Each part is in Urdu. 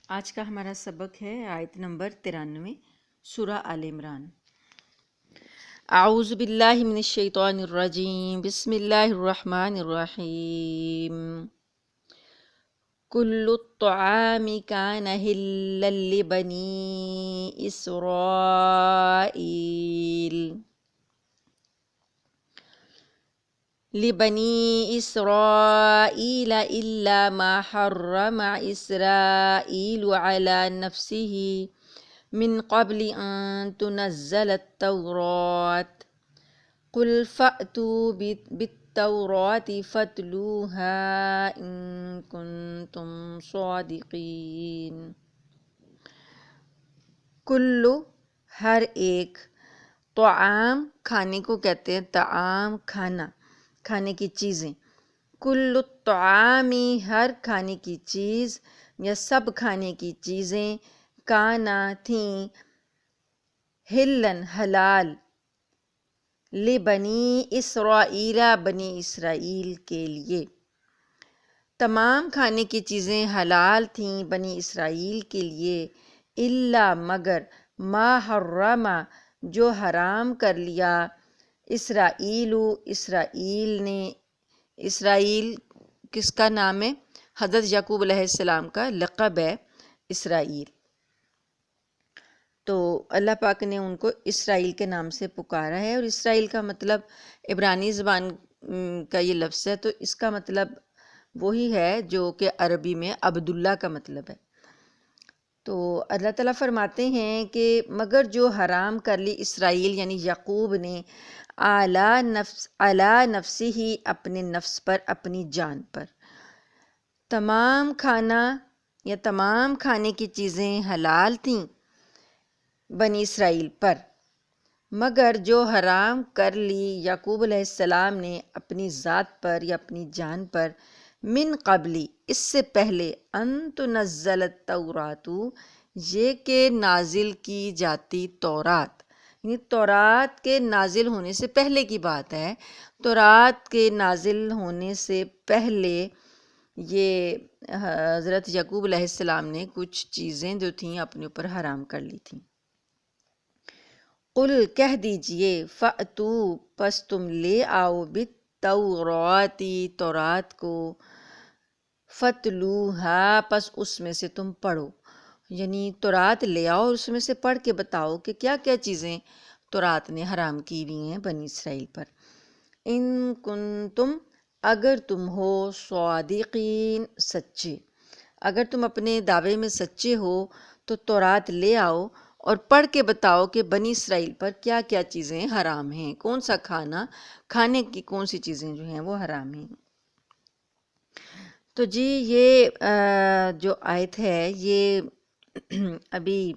آج کا ہمارا سبق ہے آیت نمبر 93 سورہ آل عمران۔ اعوذ باللہ من الشیطان الرجیم، بسم اللہ الرحمن الرحیم۔ کل الطعام کان حلا لبنی إسرائيل إلا ما حرم إسرائيل على نفسه من قبل أن تنزل التوراة قل فأتوا بالتوراة فاتلوها إن كنتم صادقين۔ کلو ہر ایک، طعام کھانے کو کہتے ہیں، طعام کھانا، کھانے کی چیزیں۔ کل الطعامی ہر کھانے کی چیز یا سب کھانے کی چیزیں، کانا تھیں، حلن حلال، لبنی اسرائیل بنی اسرائیل کے لیے۔ تمام کھانے کی چیزیں حلال تھیں بنی اسرائیل کے لیے، الا مگر ما حرم جو حرام کر لیا، اسرائیل نے۔ اسرائیل کس کا نام ہے؟ حضرت یعقوب علیہ السلام کا لقب ہے اسرائیل۔ تو اللہ پاک نے ان کو اسرائیل کے نام سے پکارا ہے، اور اسرائیل کا مطلب عبرانی زبان کا یہ لفظ ہے، تو اس کا مطلب وہی ہے جو کہ عربی میں عبداللہ کا مطلب ہے۔ تو اللہ تعالیٰ فرماتے ہیں کہ مگر جو حرام کر لی اسرائیل یعنی یعقوب نے، اعلیٰ نفسی ہی اپنے نفس پر، اپنی جان پر۔ تمام کھانا یا تمام کھانے کی چیزیں حلال تھیں بنی اسرائیل پر، مگر جو حرام کر لی یعقوب علیہ السلام نے اپنی ذات پر یا اپنی جان پر، من قبلی اس سے پہلے، ان تنزل التورات یہ کہ نازل کی جاتی تورات، یعنی تورات کے نازل ہونے سے پہلے کی بات ہے۔ تورات کے نازل ہونے سے پہلے یہ حضرت یعقوب علیہ السلام نے کچھ چیزیں جو تھیں اپنے اوپر حرام کر لی تھیں۔ قل کہہ دیجئے، فأتو پس تم لے آؤ، بالتورات تورات کو، فتلوہا پس اس میں سے تم پڑھو، یعنی تورات لے آؤ اور اس میں سے پڑھ کے بتاؤ کہ کیا کیا چیزیں تورات نے حرام کی ہوئی ہیں بنی اسرائیل پر۔ ان کنتم اگر تم ہو، صادقین سچے، اگر تم اپنے دعوے میں سچے ہو تو تورات لے آؤ اور پڑھ کے بتاؤ کہ بنی اسرائیل پر کیا کیا چیزیں حرام ہیں، کون سا کھانے کی کون سی چیزیں جو ہیں وہ حرام ہیں۔ تو جی یہ جو آیت ہے یہ ابھی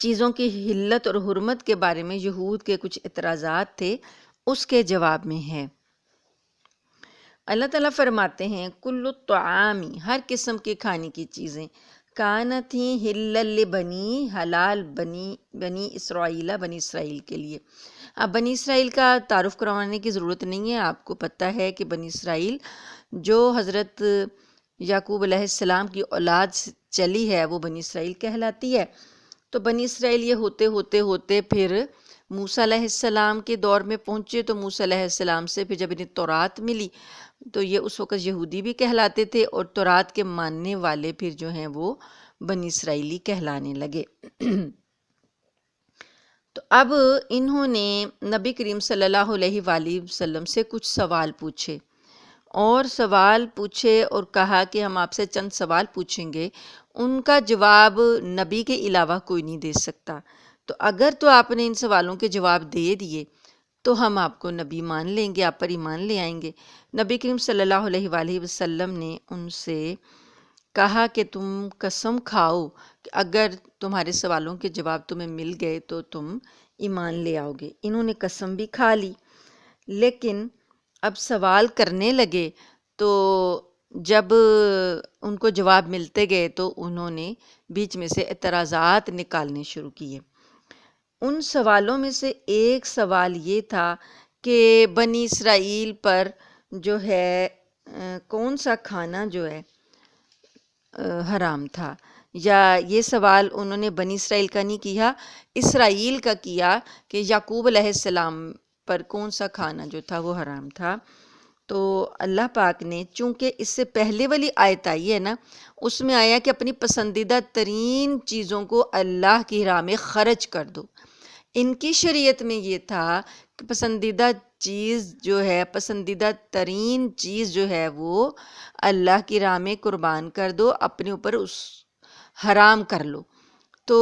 چیزوں کی حلت اور حرمت کے بارے میں یہود کے کچھ اعتراضات تھے، اس کے جواب میں ہے۔ اللہ تعالیٰ فرماتے ہیں کل الطعامی ہر قسم کے کھانے کی چیزیں، کانت تھیں حلل لبنی حلال بنی اسرائیل بنی اسرائیل کے لیے۔ اب بنی اسرائیل کا تعارف کروانے کی ضرورت نہیں ہے، آپ کو پتہ ہے کہ بنی اسرائیل جو حضرت یعقوب علیہ السلام کی اولاد سے چلی ہے وہ بنی اسرائیل کہلاتی ہے۔ تو بنی اسرائیل یہ ہوتے پھر موسیٰ علیہ السلام کے دور میں پہنچے، تو موسیٰ علیہ السلام سے پھر جب انہیں تورات ملی تو یہ اس وقت یہودی بھی کہلاتے تھے، اور تورات کے ماننے والے پھر جو ہیں وہ بنی اسرائیلی کہلانے لگے۔ تو اب انہوں نے نبی کریم صلی اللہ علیہ وآلہ وسلم سے کچھ سوال پوچھے، اور کہا کہ ہم آپ سے چند سوال پوچھیں گے، ان کا جواب نبی کے علاوہ کوئی نہیں دے سکتا، تو اگر تو آپ نے ان سوالوں کے جواب دے دیے تو ہم آپ کو نبی مان لیں گے، آپ پر ایمان لے آئیں گے۔ نبی کریم صلی اللہ علیہ وآلہ وسلم نے ان سے کہا کہ تم قسم کھاؤ کہ اگر تمہارے سوالوں کے جواب تمہیں مل گئے تو تم ایمان لے آؤ گے۔ انہوں نے قسم بھی کھا لی، لیکن اب سوال کرنے لگے تو جب ان کو جواب ملتے گئے تو انہوں نے بیچ میں سے اعتراضات نکالنے شروع کیے۔ ان سوالوں میں سے ایک سوال یہ تھا کہ بنی اسرائیل پر جو ہے کون سا کھانا جو ہے حرام تھا؟ یا یہ سوال انہوں نے بنی اسرائیل کا نہیں کیا، اسرائیل کا کیا کہ یعقوب علیہ السلام پر کون سا کھانا جو تھا وہ حرام تھا؟ تو اللہ پاک نے، چونکہ اس سے پہلے والی آیت آئی ہے نا، اس میں آیا کہ اپنی پسندیدہ ترین چیزوں کو اللہ کی راہ میں خرچ کر دو۔ ان کی شریعت میں یہ تھا کہ پسندیدہ چیز جو ہے، پسندیدہ ترین چیز جو ہے وہ اللہ کی راہ میں قربان کر دو، اپنے اوپر اس حرام کر لو۔ تو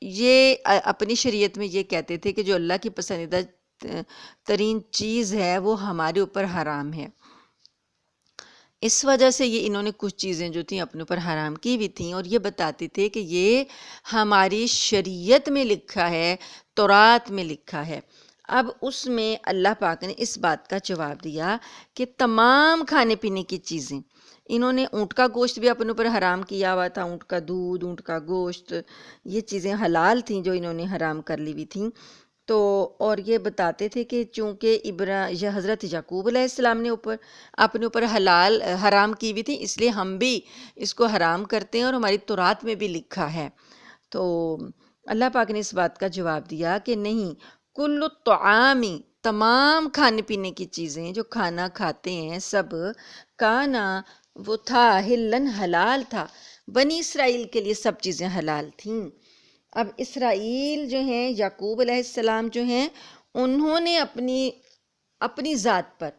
یہ اپنی شریعت میں یہ کہتے تھے کہ جو اللہ کی پسندیدہ ترین چیز ہے وہ ہمارے اوپر حرام ہے۔ اس وجہ سے یہ انہوں نے کچھ چیزیں جو تھیں اپنے اوپر حرام کی بھی تھیں، اور یہ بتاتے تھے کہ یہ ہماری شریعت میں لکھا ہے، تورات میں لکھا ہے۔ اب اس میں اللہ پاک نے اس بات کا جواب دیا کہ تمام کھانے پینے کی چیزیں، انہوں نے اونٹ کا گوشت بھی اپنے اوپر حرام کیا ہوا تھا، اونٹ کا دودھ، اونٹ کا گوشت، یہ چیزیں حلال تھیں جو انہوں نے حرام کر لی ہوئی تھیں۔ تو اور یہ بتاتے تھے کہ چونکہ یہ حضرت یعقوب علیہ السلام نے اپنے اوپر حرام کی ہوئی تھی، اس لیے ہم بھی اس کو حرام کرتے ہیں اور ہماری تورات میں بھی لکھا ہے۔ تو اللہ پاک نے اس بات کا جواب دیا کہ نہیں، کل الطعامی، تمام کھانے پینے کی چیزیں جو کھانا کھاتے ہیں سب، کانا، وہ تھا، ہلن، حلال تھا، بنی اسرائیل کے لیے سب چیزیں حلال تھیں۔ اب اسرائیل جو ہیں، یعقوب علیہ السلام جو ہیں، انہوں نے اپنی ذات پر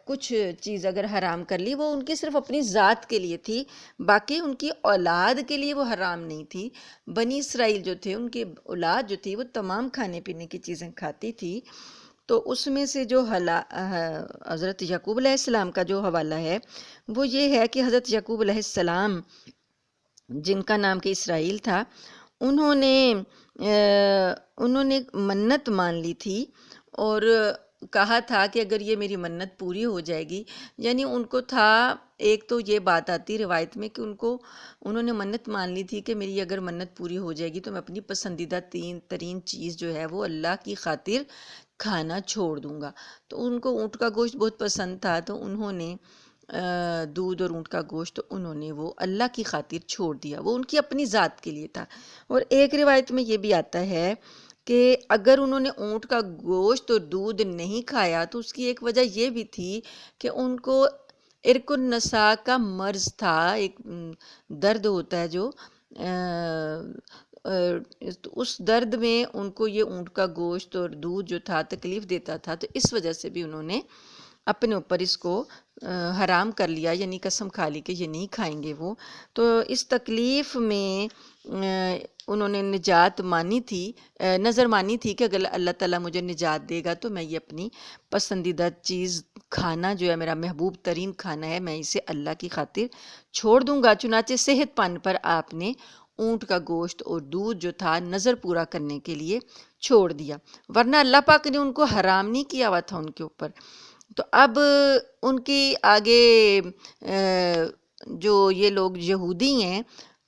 کچھ چیز اگر حرام کر لی، وہ ان کی صرف اپنی ذات کے لیے تھی، باقی ان کی اولاد کے لیے وہ حرام نہیں تھی۔ بنی اسرائیل جو تھے، ان کی اولاد جو تھی وہ تمام کھانے پینے کی چیزیں کھاتی تھی۔ تو اس میں سے جو حضرت یعقوب علیہ السلام کا جو حوالہ ہے وہ یہ ہے کہ حضرت یعقوب علیہ السلام، جن کا نام کہ اسرائیل تھا، انہوں نے منت مان لی تھی اور کہا تھا کہ اگر یہ میری منت پوری ہو جائے گی، یعنی ان کو تھا، ایک تو یہ بات آتی روایت میں کہ انہوں نے منت مان لی تھی کہ میری اگر منت پوری ہو جائے گی تو میں اپنی پسندیدہ ترین چیز جو ہے وہ اللہ کی خاطر کھانا چھوڑ دوں گا۔ تو ان کو اونٹ کا گوشت بہت پسند تھا، تو انہوں نے دودھ اور اونٹ کا گوشت انہوں نے وہ اللہ کی خاطر چھوڑ دیا، وہ ان کی اپنی ذات کے لیے تھا۔ اور ایک روایت میں یہ بھی آتا ہے کہ اگر انہوں نے اونٹ کا گوشت اور دودھ نہیں کھایا تو اس کی ایک وجہ یہ بھی تھی کہ ان کو عرق النساء کا مرض تھا، ایک درد ہوتا ہے جو، تو اس درد میں ان کو یہ اونٹ کا گوشت اور دودھ جو تھا تکلیف دیتا تھا، تو اس وجہ سے بھی انہوں نے اپنے اوپر اس کو حرام کر لیا، یعنی قسم کھا لی کہ یہ نہیں کھائیں گے وہ۔ تو اس تکلیف میں انہوں نے نجات مانی تھی، نظر مانی تھی کہ اگر اللہ تعالیٰ مجھے نجات دے گا تو میں یہ اپنی پسندیدہ چیز کھانا جو ہے، میرا محبوب ترین کھانا ہے، میں اسے اللہ کی خاطر چھوڑ دوں گا۔ چنانچہ صحت پانے پر آپ نے اونٹ کا گوشت اور دودھ جو تھا نظر پورا کرنے کے لیے چھوڑ دیا، ورنہ اللہ پاک نے ان کو حرام نہیں کیا ہوا تھا ان کے اوپر۔ تو اب ان کی آگے جو یہ لوگ یہودی ہیں،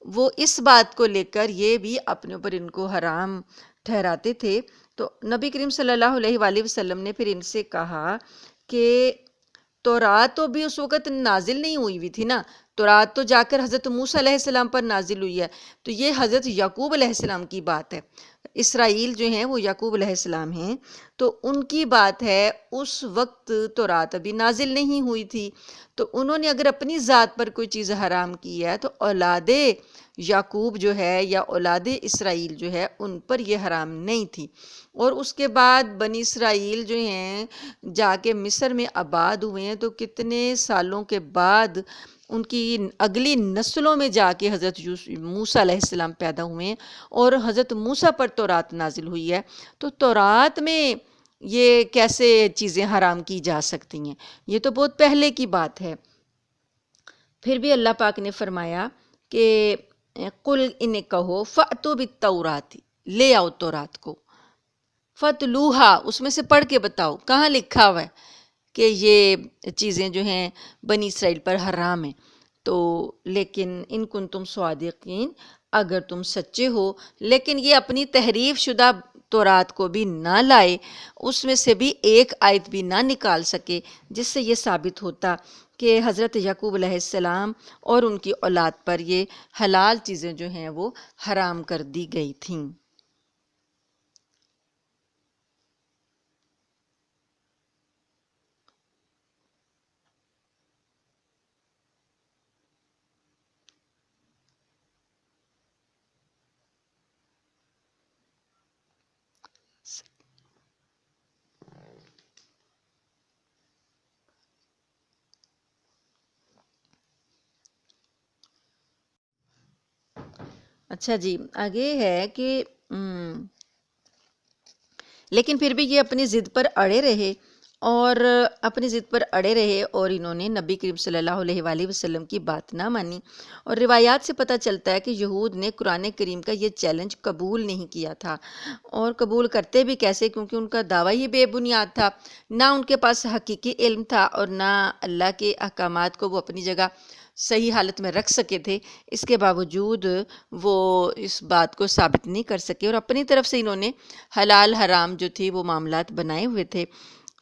وہ اس بات کو لے کر یہ بھی اپنے اوپر ان کو حرام ٹھہراتے تھے۔ تو نبی کریم صلی اللہ علیہ وآلہ وسلم نے پھر ان سے کہا کہ تورات تو بھی اس وقت نازل نہیں ہوئی ہوئی تھی نا، تورات تو جا کر حضرت موسیٰ علیہ السلام پر نازل ہوئی ہے، تو یہ حضرت یعقوب علیہ السلام کی بات ہے۔ اسرائیل جو ہیں وہ یعقوب علیہ السلام ہیں، تو ان کی بات ہے، اس وقت تورات ابھی نازل نہیں ہوئی تھی، تو انہوں نے اگر اپنی ذات پر کوئی چیز حرام کی ہے تو اولاد یعقوب جو ہے یا اولاد اسرائیل جو ہے ان پر یہ حرام نہیں تھی۔ اور اس کے بعد بنی اسرائیل جو ہیں جا کے مصر میں آباد ہوئے ہیں، تو کتنے سالوں کے بعد ان کی اگلی نسلوں میں جا کے حضرت موسیٰ علیہ السلام پیدا ہوئے ہیں، اور حضرت موسیٰ پر تورات نازل ہوئی ہے۔ تو تورات میں یہ کیسے چیزیں حرام کی جا سکتی ہیں؟ یہ تو بہت پہلے کی بات ہے۔ پھر بھی اللہ پاک نے فرمایا کہ قل انہیں کہو فأتوا بالتوراۃ، لے آؤ تورات کو، فتلوہا، اس میں سے پڑھ کے بتاؤ کہاں لکھا ہوا ہے کہ یہ چیزیں جو ہیں بنی اسرائیل پر حرام ہیں۔ تو لیکن ان کنتم صادقین، اگر تم سچے ہو، لیکن یہ اپنی تحریف شدہ تورات کو بھی نہ لائے، اس میں سے بھی ایک آیت بھی نہ نکال سکے، جس سے یہ ثابت ہوتا کہ حضرت یعقوب علیہ السلام اور ان کی اولاد پر یہ حلال چیزیں جو ہیں وہ حرام کر دی گئی تھیں۔ اچھا جی، آگے ہے کہ لیکن پھر بھی یہ اپنی ضد پر اڑے رہے اور انہوں نے نبی کریم صلی اللہ علیہ وآلہ وسلم کی بات نہ مانی، اور روایات سے پتہ چلتا ہے کہ یہود نے قرآن کریم کا یہ چیلنج قبول نہیں کیا تھا، اور قبول کرتے بھی کیسے، کیونکہ ان کا دعویٰ ہی بے بنیاد تھا، نہ ان کے پاس حقیقی علم تھا اور نہ اللہ کے احکامات کو وہ اپنی جگہ صحیح حالت میں رکھ سکے تھے۔ اس کے باوجود وہ اس بات کو ثابت نہیں کر سکے، اور اپنی طرف سے انہوں نے حلال حرام جو تھی وہ معاملات بنائے ہوئے تھے۔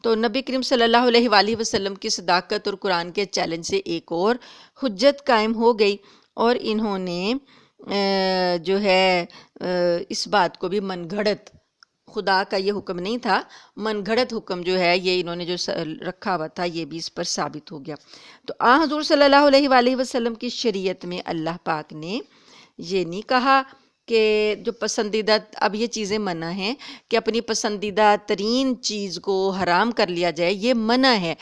تو نبی کریم صلی اللہ علیہ وآلہ وسلم کی صداقت اور قرآن کے چیلنج سے ایک اور حجت قائم ہو گئی، اور انہوں نے جو ہے اس بات کو بھی من گھڑت، خدا کا یہ حکم نہیں تھا، من گھڑت حکم جو ہے یہ انہوں نے جو رکھا ہوا تھا یہ بھی اس پر ثابت ہو گیا۔ تو حضور صلی اللہ علیہ وآلہ وسلم کی شریعت میں اللہ پاک نے یہ نہیں کہا کہ جو پسندیدہ، اب یہ چیزیں منع ہیں کہ اپنی پسندیدہ ترین چیز کو حرام کر لیا جائے، یہ منع ہے۔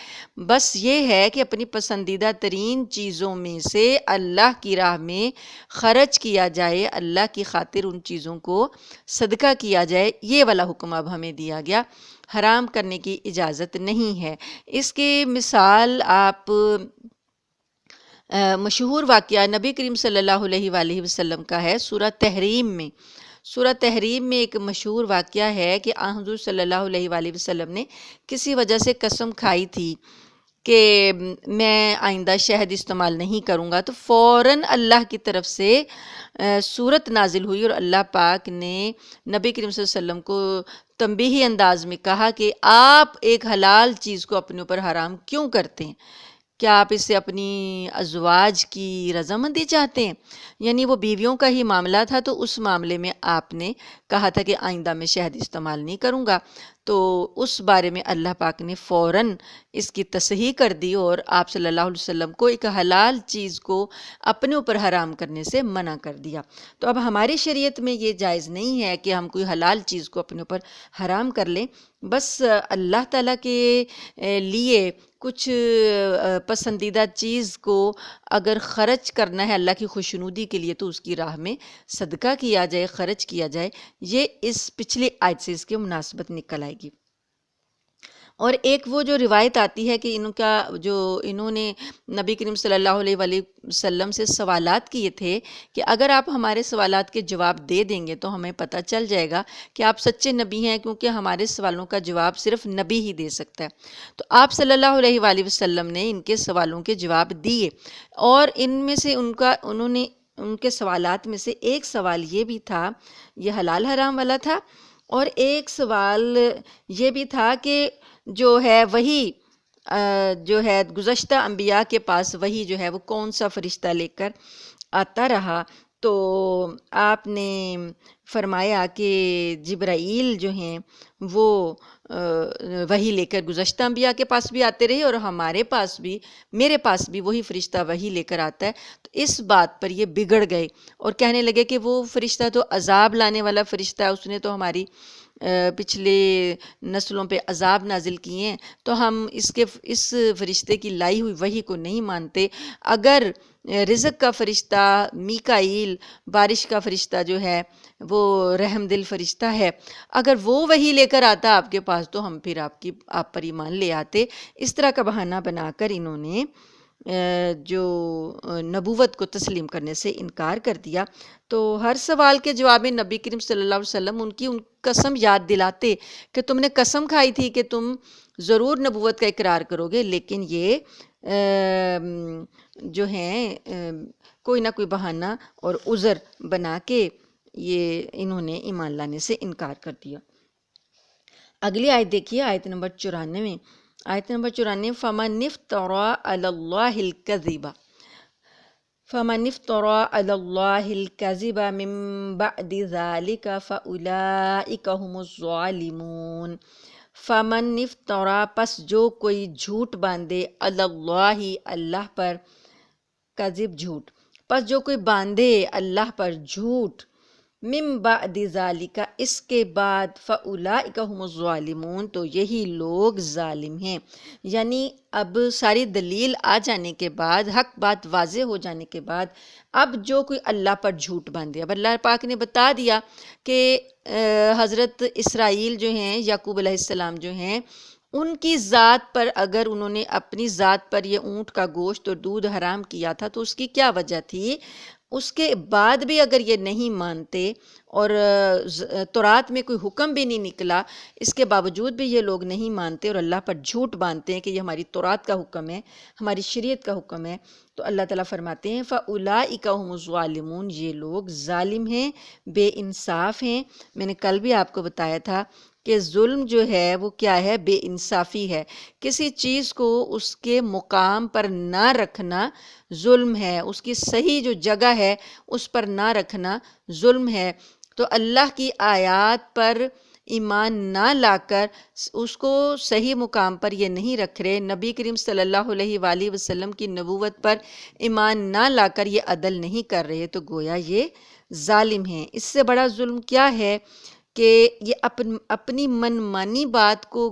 بس یہ ہے کہ اپنی پسندیدہ ترین چیزوں میں سے اللہ کی راہ میں خرچ کیا جائے، اللہ کی خاطر ان چیزوں کو صدقہ کیا جائے، یہ والا حکم اب ہمیں دیا گیا، حرام کرنے کی اجازت نہیں ہے۔ اس کی مثال آپ مشہور واقعہ نبی کریم صلی اللہ علیہ وآلہ وسلم کا ہے سورہ تحریم میں۔ سورہ تحریم میں ایک مشہور واقعہ ہے کہ حضور صلی اللہ علیہ وآلہ وسلم نے کسی وجہ سے قسم کھائی تھی کہ میں آئندہ شہد استعمال نہیں کروں گا، تو فوراً اللہ کی طرف سے سورت نازل ہوئی، اور اللہ پاک نے نبی کریم صلی اللہ علیہ وسلم کو تنبیہی انداز میں کہا کہ آپ ایک حلال چیز کو اپنے اوپر حرام کیوں کرتے ہیں؟ کیا آپ اس سے اپنی ازواج کی رضامندی چاہتے ہیں؟ یعنی وہ بیویوں کا ہی معاملہ تھا، تو اس معاملے میں آپ نے کہا تھا کہ آئندہ میں شہد استعمال نہیں کروں گا، تو اس بارے میں اللہ پاک نے فوراً اس کی تصحیح کر دی اور آپ صلی اللہ علیہ وسلم کو ایک حلال چیز کو اپنے اوپر حرام کرنے سے منع کر دیا۔ تو اب ہماری شریعت میں یہ جائز نہیں ہے کہ ہم کوئی حلال چیز کو اپنے اوپر حرام کر لیں، بس اللہ تعالیٰ کے لیے کچھ پسندیدہ چیز کو اگر خرچ کرنا ہے اللہ کی خوشنودی کے لیے، تو اس کی راہ میں صدقہ کیا جائے، خرچ کیا جائے۔ یہ اس پچھلی آیت سے اس کی مناسبت نکل آئے گی۔ اور ایک وہ جو روایت آتی ہے کہ انہوں نے نبی کریم صلی اللہ علیہ وآلہ وسلم سے سوالات کیے تھے کہ اگر آپ ہمارے سوالات کے جواب دے دیں گے تو ہمیں پتہ چل جائے گا کہ آپ سچے نبی ہیں، کیونکہ ہمارے سوالوں کا جواب صرف نبی ہی دے سکتا ہے۔ تو آپ صلی اللہ علیہ وآلہ وسلم نے ان کے سوالوں کے جواب دیے، اور ان میں سے ان کے سوالات میں سے ایک سوال یہ بھی تھا، یہ حلال حرام والا تھا، اور ایک سوال یہ بھی تھا کہ جو ہے وہی جو ہے گزشتہ انبیاء کے پاس وہی جو ہے وہ کون سا فرشتہ لے کر آتا رہا؟ تو آپ نے فرمایا کہ جبرائیل جو ہیں وہ وہی لے کر گزشتہ انبیاء کے پاس بھی آتے رہے، اور میرے پاس بھی وہی فرشتہ وہی لے کر آتا ہے۔ تو اس بات پر یہ بگڑ گئے اور کہنے لگے کہ وہ فرشتہ تو عذاب لانے والا فرشتہ ہے، اس نے تو ہماری پچھلے نسلوں پہ عذاب نازل کیے ہیں، تو ہم اس فرشتے کی لائی ہوئی وحی کو نہیں مانتے۔ اگر رزق کا فرشتہ میکائیل، بارش کا فرشتہ جو ہے وہ رحم دل فرشتہ ہے، اگر وہ وحی لے کر آتا آپ کے پاس تو ہم پھر آپ پر ایمان لے آتے۔ اس طرح کا بہانہ بنا کر انہوں نے جو نبوت کو تسلیم کرنے سے انکار کر دیا۔ تو ہر سوال کے جواب میں نبی کریم صلی اللہ علیہ وسلم ان قسم یاد دلاتے کہ تم نے قسم کھائی تھی کہ تم ضرور نبوت کا اقرار کرو گے، لیکن یہ جو ہیں کوئی نہ کوئی بہانہ اور عذر بنا کے یہ انہوں نے ایمان لانے سے انکار کر دیا۔ اگلی آیت دیکھیے، آیت نمبر 94۔ آیت نمبر 94، فَمَنِ افْتَرَى عَلَى اللَّهِ الْكَذِبَ فَمَنِ افْتَرَى عَلَى اللَّهِ الْكَذِبَ مِن بَعْدِ ذَلِكَ فَأُولَٰئِكَ هُمُ الظَّالِمُونَ۔ فَمَنِ افْتَرَى، پس جو کوئی جھوٹ باندھے، عَلَى اللَّهِ اللہ پر، کذب جھوٹ، پس جو کوئی باندھے اللہ پر جھوٹ، من بعد ذالک اس کے بعد، فاولئک هم الظالمون تو یہی لوگ ظالم ہیں۔ یعنی اب ساری دلیل آ جانے کے بعد، حق بات واضح ہو جانے کے بعد، اب جو کوئی اللہ پر جھوٹ باندھے، اب اللہ پاک نے بتا دیا کہ حضرت اسرائیل جو ہیں، یعقوب علیہ السلام جو ہیں، ان کی ذات پر اگر انہوں نے اپنی ذات پر یہ اونٹ کا گوشت اور دودھ حرام کیا تھا تو اس کی کیا وجہ تھی؟ اس کے بعد بھی اگر یہ نہیں مانتے اور تورات میں کوئی حکم بھی نہیں نکلا، اس کے باوجود بھی یہ لوگ نہیں مانتے اور اللہ پر جھوٹ باندھتے ہیں کہ یہ ہماری تورات کا حکم ہے، ہماری شریعت کا حکم ہے، تو اللہ تعالیٰ فرماتے ہیں فَأُولَٰئِكَ هُمُ الظَّالِمُونَ، یہ لوگ ظالم ہیں، بے انصاف ہیں۔ میں نے کل بھی آپ کو بتایا تھا کہ ظلم جو ہے وہ کیا ہے؟ بے انصافی ہے۔ کسی چیز کو اس کے مقام پر نہ رکھنا ظلم ہے، اس کی صحیح جو جگہ ہے اس پر نہ رکھنا ظلم ہے۔ تو اللہ کی آیات پر ایمان نہ لا کر اس کو صحیح مقام پر یہ نہیں رکھ رہے، نبی کریم صلی اللہ علیہ وآلہ وسلم کی نبوت پر ایمان نہ لا کر یہ عدل نہیں کر رہے، تو گویا یہ ظالم ہیں۔ اس سے بڑا ظلم کیا ہے کہ یہ اپنی من مانی بات کو،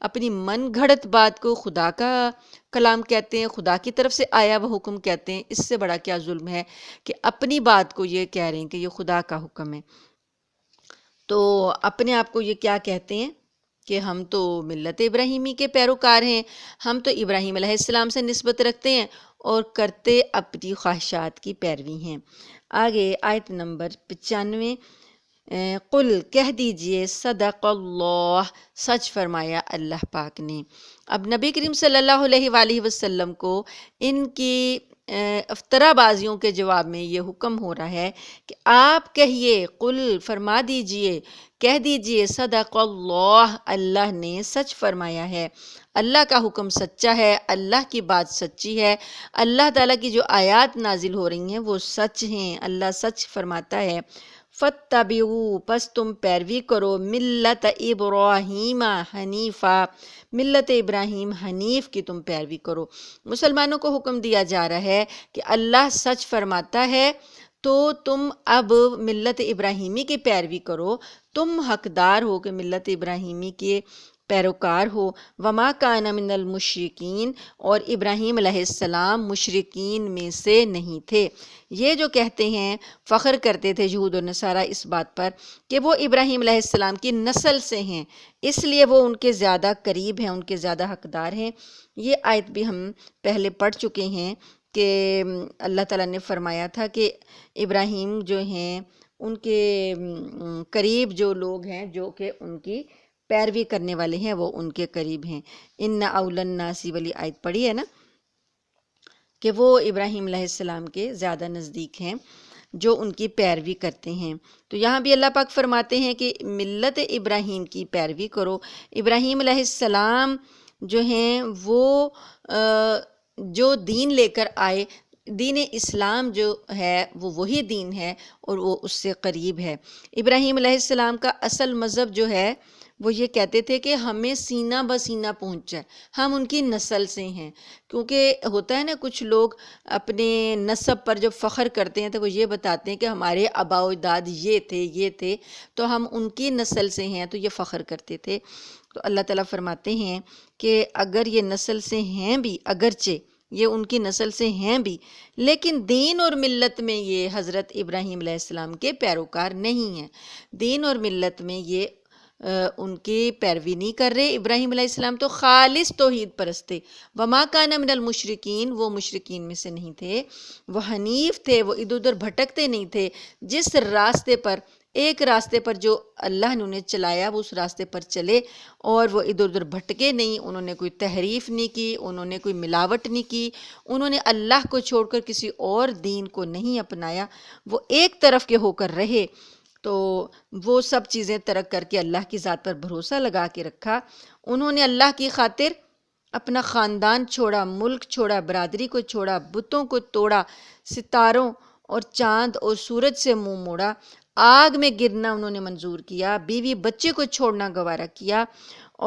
اپنی من گھڑت بات کو خدا کا کلام کہتے ہیں، خدا کی طرف سے آیا وہ حکم کہتے ہیں۔ اس سے بڑا کیا ظلم ہے کہ اپنی بات کو یہ کہہ رہے ہیں کہ یہ خدا کا حکم ہے۔ تو اپنے آپ کو یہ کیا کہتے ہیں کہ ہم تو ملت ابراہیمی کے پیروکار ہیں، ہم تو ابراہیم علیہ السلام سے نسبت رکھتے ہیں اور کرتے اپنی خواہشات کی پیروی ہیں۔ آگے آیت نمبر 95، قل کہہ دیجئے، صدق اللہ، سچ فرمایا اللہ پاک نے۔ اب نبی کریم صلی اللہ علیہ وآلہ وسلم کو ان کی افطرہ بازیوں کے جواب میں یہ حکم ہو رہا ہے کہ آپ کہیے، قل فرما دیجئے، کہہ دیجئے، صدق اللہ، اللہ نے سچ فرمایا ہے، اللہ کا حکم سچا ہے، اللہ کی بات سچی ہے، اللہ تعالیٰ کی جو آیات نازل ہو رہی ہیں وہ سچ ہیں، اللہ سچ فرماتا ہے۔ فَاتَّبِعُوا، پس تم پیروی کرو، ملت ابراہیم حنیفا، ملت ابراہیم حنیف کی تم پیروی کرو۔ مسلمانوں کو حکم دیا جا رہا ہے کہ اللہ سچ فرماتا ہے تو تم اب ملت ابراہیمی کی پیروی کرو، تم حقدار ہو کہ ملت ابراہیمی کے پیروکار ہو۔ وما کان من المشرکین، اور ابراہیم علیہ السلام مشرکین میں سے نہیں تھے۔ یہ جو کہتے ہیں، فخر کرتے تھے یہود و نصارہ اس بات پر کہ وہ ابراہیم علیہ السلام کی نسل سے ہیں، اس لیے وہ ان کے زیادہ قریب ہیں، ان کے زیادہ حقدار ہیں۔ یہ آیت بھی ہم پہلے پڑھ چکے ہیں کہ اللہ تعالیٰ نے فرمایا تھا کہ ابراہیم جو ہیں ان کے قریب جو لوگ ہیں، جو کہ ان کی پیروی کرنے والے ہیں، وہ ان کے قریب ہیں۔ ان اول الناس والی آیت پڑھی ہے نا، کہ وہ ابراہیم علیہ السلام کے زیادہ نزدیک ہیں جو ان کی پیروی کرتے ہیں۔ تو یہاں بھی اللہ پاک فرماتے ہیں کہ ملت ابراہیم کی پیروی کرو۔ ابراہیم علیہ السلام جو ہیں وہ جو دین لے کر آئے، دین اسلام جو ہے وہ وہی دین ہے اور وہ اس سے قریب ہے۔ ابراہیم علیہ السلام کا اصل مذہب جو ہے وہ یہ کہتے تھے کہ ہمیں سینہ بسینہ پہنچ جائے، ہم ان کی نسل سے ہیں۔ کیونکہ ہوتا ہے نا، کچھ لوگ اپنے نسب پر جب فخر کرتے ہیں تو وہ یہ بتاتے ہیں کہ ہمارے آباء و اجداد یہ تھے تو ہم ان کی نسل سے ہیں، تو یہ فخر کرتے تھے۔ تو اللہ تعالیٰ فرماتے ہیں کہ اگر یہ نسل سے ہیں بھی، اگرچہ یہ ان کی نسل سے ہیں بھی، لیکن دین اور ملت میں یہ حضرت ابراہیم علیہ السلام کے پیروکار نہیں ہیں، دین اور ملت میں یہ ان کی پیروی نہیں کر رہے۔ ابراہیم علیہ السلام تو خالص توحید پرست تھے، وما کان من المشرکین، وہ مشرکین میں سے نہیں تھے، وہ حنیف تھے، وہ ادھر ادھر بھٹکتے نہیں تھے۔ جس راستے پر، ایک راستے پر جو اللہ نے انہیں چلایا، وہ اس راستے پر چلے اور وہ ادھر ادھر بھٹکے نہیں، انہوں نے کوئی تحریف نہیں کی، انہوں نے کوئی ملاوٹ نہیں کی، انہوں نے اللہ کو چھوڑ کر کسی اور دین کو نہیں اپنایا، وہ ایک طرف کے ہو کر رہے۔ تو وہ سب چیزیں ترک کر کے اللہ کی ذات پر بھروسہ لگا کے رکھا. انہوں نے اللہ کی خاطر اپنا خاندان چھوڑا، ملک چھوڑا، برادری کو چھوڑا، بتوں کو توڑا، ستاروں اور چاند اور سورج سے منہ موڑا، آگ میں گرنا انہوں نے منظور کیا، بیوی بچے کو چھوڑنا گوارا کیا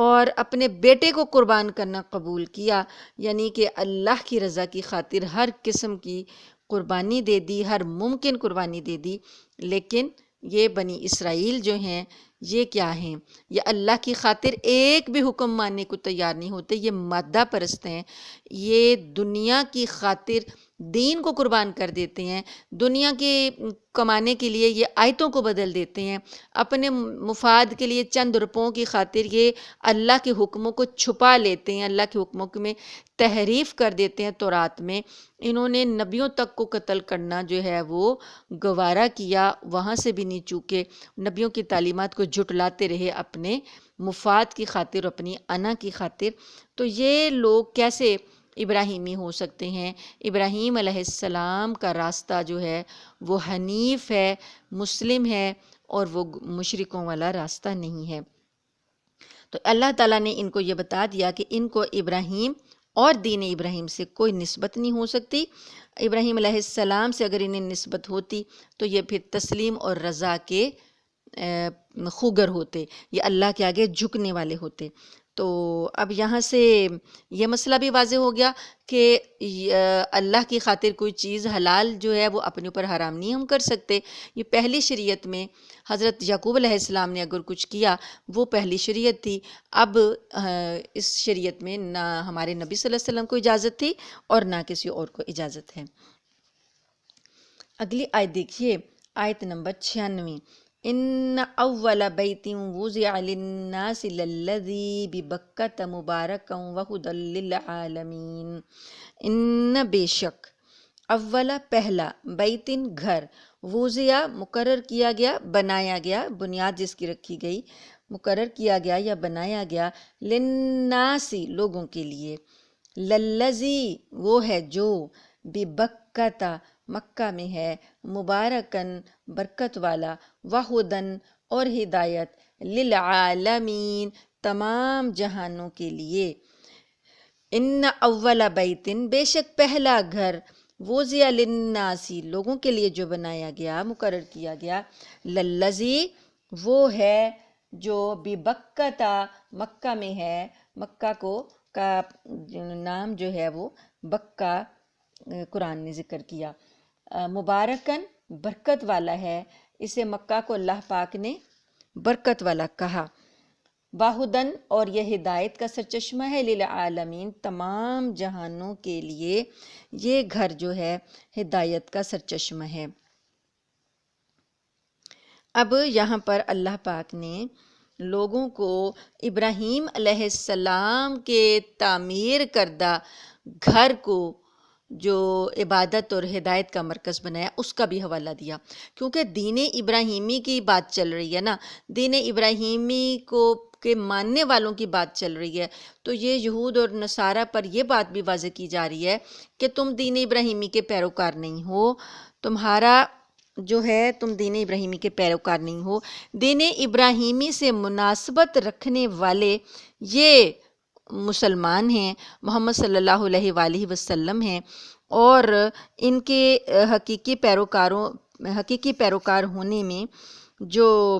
اور اپنے بیٹے کو قربان کرنا قبول کیا. یعنی کہ اللہ کی رضا کی خاطر ہر قسم کی قربانی دے دی، ہر ممکن قربانی دے دی. لیکن یہ بنی اسرائیل جو ہیں یہ کیا ہیں؟ یہ اللہ کی خاطر ایک بھی حکم ماننے کو تیار نہیں ہوتے. یہ مادہ پرست ہیں. یہ دنیا کی خاطر دین کو قربان کر دیتے ہیں. دنیا کے کمانے کے لیے یہ آیتوں کو بدل دیتے ہیں. اپنے مفاد کے لیے چند روپوں کی خاطر یہ اللہ کے حکموں کو چھپا لیتے ہیں، اللہ کے حکموں میں تحریف کر دیتے ہیں. تورات میں انہوں نے نبیوں تک کو قتل کرنا جو ہے وہ گوارا کیا، وہاں سے بھی نہیں چوکے. نبیوں کی تعلیمات کو جھٹلاتے رہے اپنے مفاد کی خاطر، اپنی انا کی خاطر. تو یہ لوگ کیسے ابراہیمی ہو سکتے ہیں؟ ابراہیم علیہ السلام کا راستہ جو ہے وہ حنیف ہے، مسلم ہے، اور وہ مشرکوں والا راستہ نہیں ہے. تو اللہ تعالیٰ نے ان کو یہ بتا دیا کہ ان کو ابراہیم اور دین ابراہیم سے کوئی نسبت نہیں ہو سکتی. ابراہیم علیہ السلام سے اگر انہیں نسبت ہوتی تو یہ پھر تسلیم اور رضا کے خوگر ہوتے، یہ اللہ کے آگے جھکنے والے ہوتے. تو اب یہاں سے یہ مسئلہ بھی واضح ہو گیا کہ اللہ کی خاطر کوئی چیز حلال جو ہے وہ اپنے اوپر حرام نہیں ہم کر سکتے. یہ پہلی شریعت میں حضرت یعقوب علیہ السلام نے اگر کچھ کیا وہ پہلی شریعت تھی. اب اس شریعت میں نہ ہمارے نبی صلی اللہ علیہ وسلم کو اجازت تھی اور نہ کسی اور کو اجازت ہے. اگلی آیت دیکھیے، آیت نمبر 96. ان اول بیت وضع للناس للذی ببکۃ مبارکا وہدی للعالمین. ان بے شک، اول پہلا، بیتن گھر، وضع مقرر کیا گیا، بنایا گیا، بنیاد جس کی رکھی گئی، مقرر کیا گیا یا بنایا گیا، للناس لوگوں کے لیے، للذی وہ ہے جو، ببکۃ مکہ میں ہے، مبارکن برکت والا، وہدن اور ہدایت، للعالمین تمام جہانوں کے لیے. ان اول بیتن بے شک پہلا گھر، وضع للناسی لوگوں کے لیے جو بنایا گیا، مقرر کیا گیا، للذی وہ ہے جو، ببکۃ مکہ میں ہے. مکہ کا نام جو ہے وہ بکہ قرآن نے ذکر کیا. مبارکن برکت والا ہے، اسے مکہ کو اللہ پاک نے برکت والا کہا. واہدن اور یہ ہدایت کا سرچشمہ ہے، للعالمین تمام جہانوں کے لیے یہ گھر جو ہے ہدایت کا سرچشمہ ہے. اب یہاں پر اللہ پاک نے لوگوں کو ابراہیم علیہ السلام کے تعمیر کردہ گھر کو جو عبادت اور ہدایت کا مرکز بنایا اس کا بھی حوالہ دیا، کیونکہ دین ابراہیمی کی بات چل رہی ہے نا، دین ابراہیمی کو کے ماننے والوں کی بات چل رہی ہے. تو یہ یہود اور نصارہ پر یہ بات بھی واضح کی جا رہی ہے کہ تم دین ابراہیمی کے پیروکار نہیں ہو، تمہارا جو ہے تم دین ابراہیمی کے پیروکار نہیں ہو. دین ابراہیمی سے مناسبت رکھنے والے یہ مسلمان ہیں، محمد صلی اللہ علیہ وآلہ وسلم ہیں، اور ان کے حقیقی پیروکار ہونے میں جو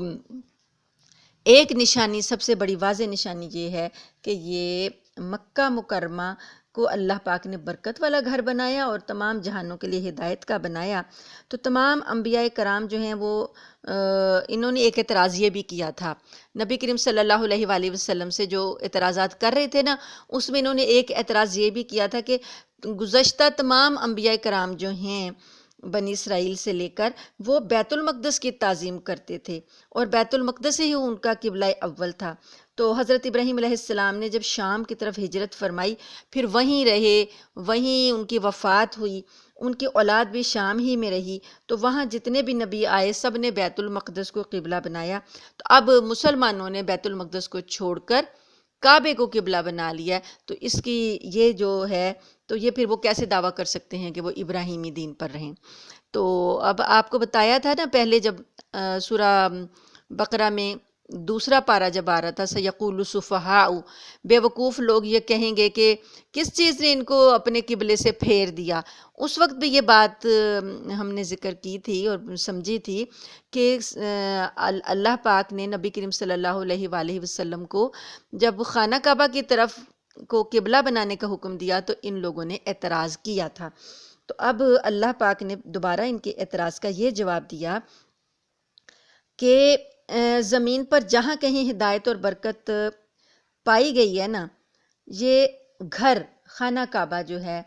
ایک نشانی، سب سے بڑی واضح نشانی یہ ہے کہ یہ مکہ مکرمہ کو اللہ پاک نے برکت والا گھر بنایا اور تمام جہانوں کے لیے ہدایت کا بنایا. تو تمام انبیاء کرام جو ہیں وہ انہوں نے ایک اعتراض یہ بھی کیا تھا، نبی کریم صلی اللہ علیہ وآلہ وسلم سے جو اعتراضات کر رہے تھے نا، اس میں انہوں نے ایک اعتراض یہ بھی کیا تھا کہ گزشتہ تمام انبیاء کرام جو ہیں بنی اسرائیل سے لے کر، وہ بیت المقدس کی تعظیم کرتے تھے اور بیت المقدس ہی ان کا قبلہ اول تھا. تو حضرت ابراہیم علیہ السلام نے جب شام کی طرف ہجرت فرمائی، پھر وہیں رہے، وہیں ان کی وفات ہوئی، ان کی اولاد بھی شام ہی میں رہی، تو وہاں جتنے بھی نبی آئے سب نے بیت المقدس کو قبلہ بنایا. تو اب مسلمانوں نے بیت المقدس کو چھوڑ کر کعبے کو قبلہ بنا لیا. تو اس کی یہ جو ہے تو یہ پھر وہ کیسے دعویٰ کر سکتے ہیں کہ وہ ابراہیمی دین پر رہیں؟ تو اب آپ کو بتایا تھا نا پہلے جب سورہ بقرہ میں دوسرا پارہ جب آ رہا تھا سَيَقُولُ السُّفَهَاءُ، بے وقوف لوگ یہ کہیں گے کہ کس چیز نے ان کو اپنے قبلے سے پھیر دیا۔ اس وقت بھی یہ بات ہم نے ذکر کی تھی اور سمجھی تھی کہ اللہ پاک نے نبی کریم صلی اللہ علیہ وآلہ وسلم کو جب خانہ کعبہ کی طرف کو قبلہ بنانے کا حکم دیا تو ان لوگوں نے اعتراض کیا تھا۔ تو اب اللہ پاک نے دوبارہ ان کے اعتراض کا یہ جواب دیا کہ زمین پر جہاں کہیں ہدایت اور برکت پائی گئی ہے نا، یہ گھر خانہ کعبہ جو ہے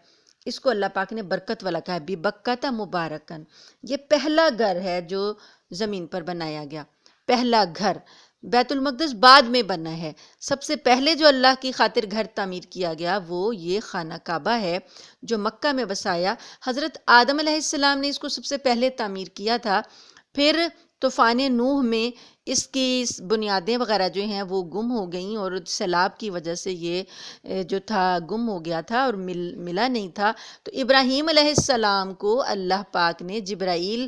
اس کو اللہ پاک نے برکت والا کہا ہے، بِبَکَّةَ مبارکن، یہ پہلا گھر ہے جو زمین پر بنایا گیا، پہلا گھر۔ بیت المقدس بعد میں بنا ہے، سب سے پہلے جو اللہ کی خاطر گھر تعمیر کیا گیا وہ یہ خانہ کعبہ ہے جو مکہ میں بسایا۔ حضرت آدم علیہ السلام نے اس کو سب سے پہلے تعمیر کیا تھا، پھر طوفان نوح میں اس کی بنیادیں وغیرہ جو ہیں وہ گم ہو گئیں اور سیلاب کی وجہ سے یہ جو تھا گم ہو گیا تھا اور ملا نہیں تھا۔ تو ابراہیم علیہ السلام کو اللہ پاک نے جبرائیل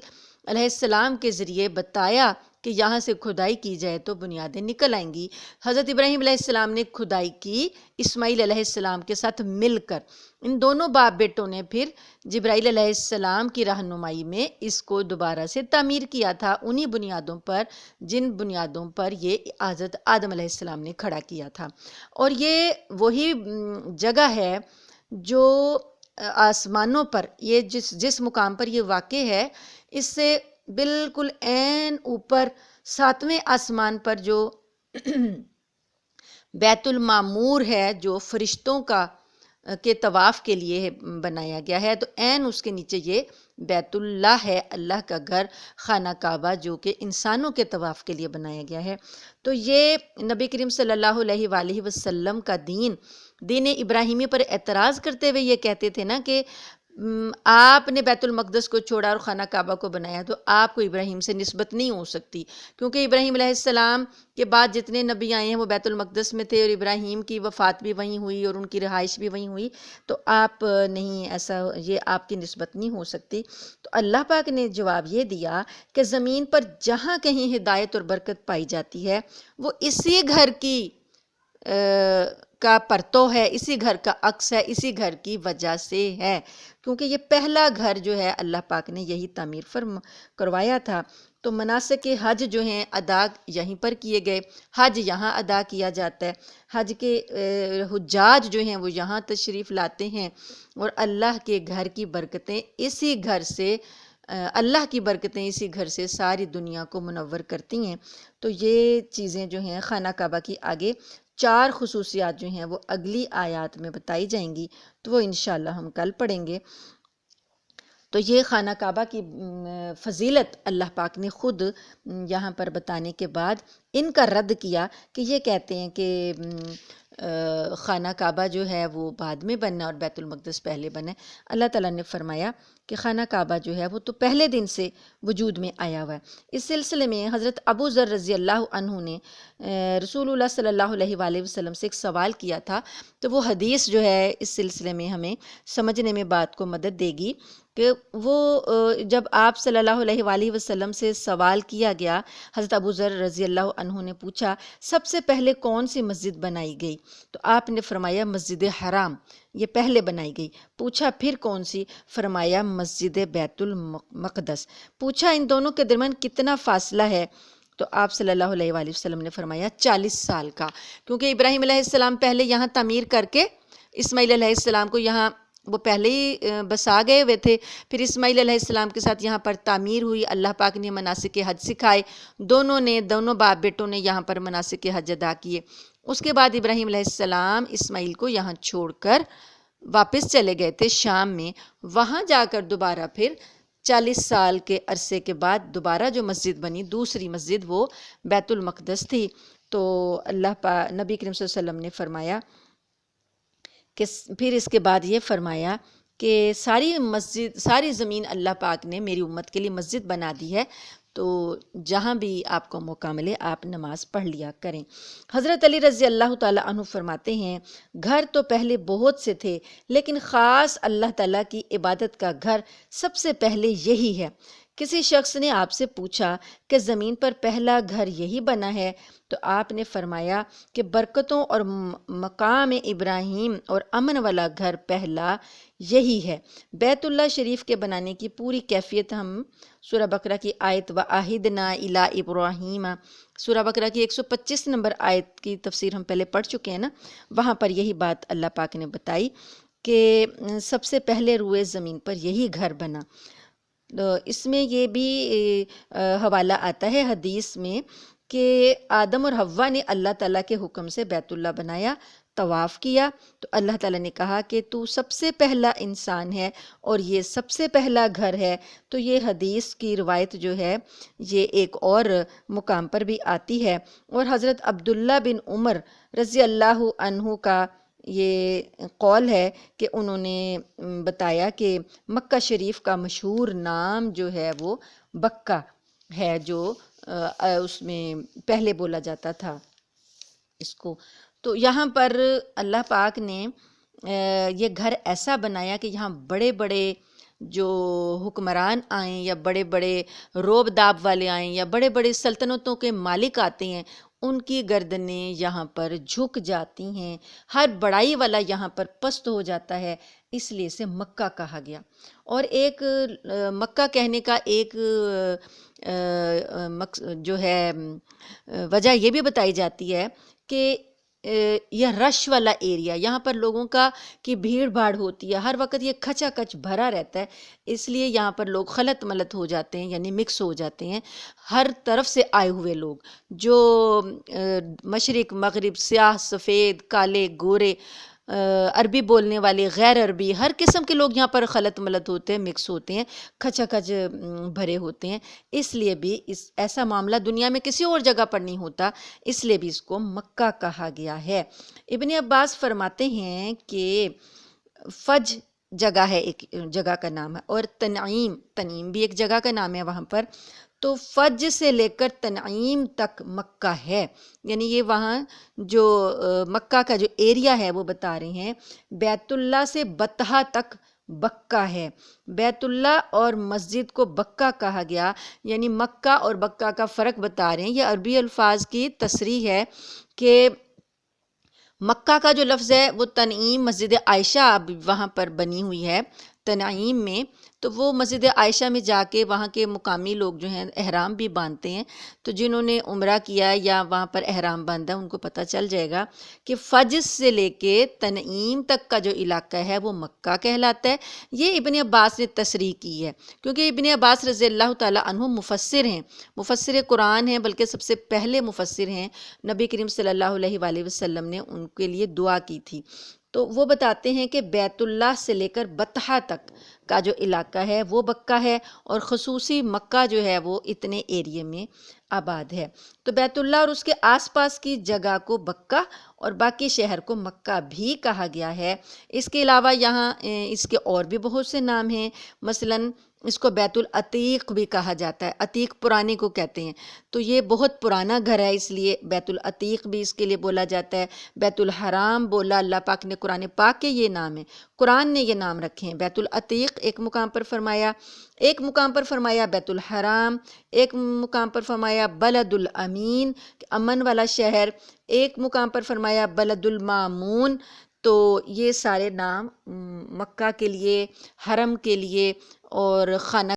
علیہ السلام کے ذریعے بتایا کہ یہاں سے کھدائی کی جائے تو بنیادیں نکل آئیں گی۔ حضرت ابراہیم علیہ السلام نے کھدائی کی اسماعیل علیہ السلام کے ساتھ مل کر، ان دونوں باپ بیٹوں نے پھر جبرائیل علیہ السلام کی رہنمائی میں اس کو دوبارہ سے تعمیر کیا تھا، انہی بنیادوں پر جن بنیادوں پر یہ حضرت آدم علیہ السلام نے کھڑا کیا تھا۔ اور یہ وہی جگہ ہے جو آسمانوں پر یہ جس مقام پر یہ واقع ہے، اس سے بالکل عین اوپر 7ویں آسمان پر جو بیت المعمور ہے جو فرشتوں کے طواف کے لیے بنایا گیا ہے، تو عین اس کے نیچے یہ بیت اللہ ہے، اللہ کا گھر خانہ کعبہ جو کہ انسانوں کے طواف کے لیے بنایا گیا ہے۔ تو یہ نبی کریم صلی اللہ علیہ وآلہ وسلم کا دین ابراہیمی پر اعتراض کرتے ہوئے یہ کہتے تھے نا کہ آپ نے بیت المقدس کو چھوڑا اور خانہ کعبہ کو بنایا تو آپ کو ابراہیم سے نسبت نہیں ہو سکتی، کیونکہ ابراہیم علیہ السلام کے بعد جتنے نبی آئے ہیں وہ بیت المقدس میں تھے اور ابراہیم کی وفات بھی وہیں ہوئی اور ان کی رہائش بھی وہیں ہوئی، تو آپ نہیں، ایسا یہ آپ کی نسبت نہیں ہو سکتی۔ تو اللہ پاک نے جواب یہ دیا کہ زمین پر جہاں کہیں ہدایت اور برکت پائی جاتی ہے وہ اسی گھر کا پرتو ہے، اسی گھر کا عکس ہے، اسی گھر کی وجہ سے ہے، کیونکہ یہ پہلا گھر جو ہے اللہ پاک نے یہی تعمیر کروایا تھا۔ تو مناسک حج جو ہیں ادا یہیں پر کیے گئے، حج یہاں ادا کیا جاتا ہے، حج کے حجاج جو ہیں وہ یہاں تشریف لاتے ہیں اور اللہ کے گھر کی برکتیں اسی گھر سے اللہ کی برکتیں اسی گھر سے ساری دنیا کو منور کرتی ہیں۔ تو یہ چیزیں جو ہیں خانہ کعبہ کی آگے 4 خصوصیات جو ہیں وہ اگلی آیات میں بتائی جائیں گی، تو وہ انشاءاللہ ہم کل پڑھیں گے۔ تو یہ خانہ کعبہ کی فضیلت اللہ پاک نے خود یہاں پر بتانے کے بعد ان کا رد کیا کہ یہ کہتے ہیں کہ خانہ کعبہ جو ہے وہ بعد میں بننا اور بیت المقدس پہلے بنا ہے۔ اللہ تعالیٰ نے فرمایا کہ خانہ کعبہ جو ہے وہ تو پہلے دن سے وجود میں آیا ہوا ہے۔ اس سلسلے میں حضرت ابو ذر رضی اللہ عنہ نے رسول اللہ صلی اللہ علیہ وآلہ وسلم سے ایک سوال کیا تھا، تو وہ حدیث جو ہے اس سلسلے میں ہمیں سمجھنے میں بات کو مدد دے گی کہ وہ جب آپ صلی اللہ علیہ وآلہ وسلم سے سوال کیا گیا، حضرت ابو ذر رضی اللہ عنہ نے پوچھا سب سے پہلے کون سی مسجد بنائی گئی؟ تو آپ نے فرمایا مسجد حرام، یہ پہلے بنائی گئی۔ پوچھا پھر کون سی؟ فرمایا مسجد بیت المقدس۔ پوچھا ان دونوں کے درمیان کتنا فاصلہ ہے؟ تو آپ صلی اللہ علیہ وآلہ وسلم نے فرمایا 40 سال کا، کیونکہ ابراہیم علیہ السلام پہلے یہاں تعمیر کر کے اسماعیل علیہ السلام کو یہاں وہ پہلے ہی بسا گئے ہوئے تھے، پھر اسماعیل علیہ السلام کے ساتھ یہاں پر تعمیر ہوئی، اللہ پاک نے مناسک حج سکھائے، دونوں باپ بیٹوں نے یہاں پر مناسک حج ادا کیے۔ اس کے بعد ابراہیم علیہ السلام اسماعیل کو یہاں چھوڑ کر واپس چلے گئے تھے شام میں، وہاں جا کر دوبارہ پھر 40 سال کے عرصے کے بعد دوبارہ جو مسجد بنی، دوسری مسجد، وہ بیت المقدس تھی۔ تو نبی کریم صلی اللہ علیہ وسلم نے فرمایا کہ پھر اس کے بعد یہ فرمایا کہ ساری زمین اللہ پاک نے میری امت کے لیے مسجد بنا دی ہے، تو جہاں بھی آپ کو موقع ملے آپ نماز پڑھ لیا کریں۔ حضرت علی رضی اللہ تعالیٰ عنہ فرماتے ہیں گھر تو پہلے بہت سے تھے، لیکن خاص اللہ تعالیٰ کی عبادت کا گھر سب سے پہلے یہی ہے۔ کسی شخص نے آپ سے پوچھا کہ زمین پر پہلا گھر یہی بنا ہے، تو آپ نے فرمایا کہ برکتوں اور مقام ابراہیم اور امن والا گھر پہلا یہی ہے۔ بیت اللہ شریف کے بنانے کی پوری کیفیت ہم سورہ بقرہ کی آیت وَعَہِدْنَا إِلَىٰ إِبْرَاهِيمَ، سورہ بقرہ کی 125 نمبر آیت کی تفسیر ہم پہلے پڑھ چکے ہیں نا، وہاں پر یہی بات اللہ پاک نے بتائی کہ سب سے پہلے روئے زمین پر یہی گھر بنا۔ اس میں یہ بھی حوالہ آتا ہے حدیث میں کہ آدم اور حوا نے اللہ تعالیٰ کے حکم سے بیت اللہ بنایا، طواف کیا، تو اللہ تعالیٰ نے کہا کہ تو سب سے پہلا انسان ہے اور یہ سب سے پہلا گھر ہے۔ تو یہ حدیث کی روایت جو ہے یہ ایک اور مقام پر بھی آتی ہے، اور حضرت عبداللہ بن عمر رضی اللہ عنہ کا یہ قول ہے کہ انہوں نے بتایا کہ مکہ شریف کا مشہور نام جو ہے وہ بکہ ہے، جو اس میں پہلے بولا جاتا تھا اس کو۔ تو یہاں پر اللہ پاک نے یہ گھر ایسا بنایا کہ یہاں بڑے بڑے جو حکمران آئیں یا بڑے بڑے روب داب والے آئیں یا بڑے بڑے سلطنتوں کے مالک آتے ہیں، ان کی گردنیں یہاں پر جھک جاتی ہیں، ہر بڑائی والا یہاں پر پست ہو جاتا ہے، اس لیے اسے مکہ کہا گیا۔ اور ایک مکہ کہنے کا ایک جو ہے وجہ یہ بھی بتائی جاتی ہے کہ یہ رش والا ایریا، یہاں پر لوگوں کی بھیڑ بھاڑ ہوتی ہے، ہر وقت یہ کھچا کچ بھرا رہتا ہے، اس لیے یہاں پر لوگ خلط ملط ہو جاتے ہیں، یعنی مکس ہو جاتے ہیں، ہر طرف سے آئے ہوئے لوگ، جو مشرق مغرب، سیاہ سفید، کالے گورے، عربی بولنے والے، غیر عربی، ہر قسم کے لوگ یہاں پر خلط ملط ہوتے ہیں، مکس ہوتے ہیں، کھچا کھچ بھرے ہوتے ہیں، اس لیے بھی ایسا معاملہ دنیا میں کسی اور جگہ پر نہیں ہوتا، اس لیے بھی اس کو مکہ کہا گیا ہے۔ ابن عباس فرماتے ہیں کہ فج جگہ ہے، ایک جگہ کا نام ہے، اور تنعیم بھی ایک جگہ کا نام ہے وہاں پر، تو فج سے لے کر تنعیم تک مکہ ہے، یعنی یہ وہاں جو مکہ کا جو ایریا ہے وہ بتا رہے ہیں۔ بیت اللہ سے بطحہ تک بکہ ہے، بیت اللہ اور مسجد کو بکہ کہا گیا، یعنی مکہ اور بکہ کا فرق بتا رہے ہیں۔ یہ عربی الفاظ کی تصریح ہے کہ مکہ کا جو لفظ ہے وہ تنعیم، مسجد عائشہ وہاں پر بنی ہوئی ہے تنعیم میں، تو وہ مسجد عائشہ میں جا کے وہاں کے مقامی لوگ جو ہیں احرام بھی باندھتے ہیں، تو جنہوں نے عمرہ کیا یا وہاں پر احرام باندھا ان کو پتہ چل جائے گا کہ فج سے لے کے تنعیم تک کا جو علاقہ ہے وہ مکہ کہلاتا ہے۔ یہ ابن عباس نے تصریح کی ہے، کیونکہ ابن عباس رضی اللہ تعالیٰ عنہ مفسر ہیں، مفسر قرآن ہیں، بلکہ سب سے پہلے مفسر ہیں، نبی کریم صلی اللہ علیہ وآلہ وسلم نے ان کے لیے دعا کی تھی۔ تو وہ بتاتے ہیں کہ بیت اللہ سے لے کر بطحہ تک کا جو علاقہ ہے وہ بکہ ہے، اور خصوصی مکہ جو ہے وہ اتنے ایریے میں آباد ہے۔ تو بیت اللہ اور اس کے آس پاس کی جگہ کو بکہ اور باقی شہر کو مکہ بھی کہا گیا ہے۔ اس کے علاوہ یہاں اس کے اور بھی بہت سے نام ہیں، مثلاً اس کو بیت العتیق بھی کہا جاتا ہے، عتیق پرانے کو کہتے ہیں، تو یہ بہت پرانا گھر ہے، اس لیے بیت العتیق بھی اس کے لیے بولا جاتا ہے۔ بیت الحرام بولا اللہ پاک نے، قرآن پاک کے یہ نام ہے، قرآن نے یہ نام رکھے ہیں۔ بیت العتیق ایک مقام پر فرمایا، ایک مقام پر فرمایا بیت الحرام، ایک مقام پر فرمایا بلد الامین، امن والا شہر، ایک مقام پر فرمایا بلد المامون۔ تو یہ سارے نام مکہ کے لیے، حرم کے لیے اور خانہ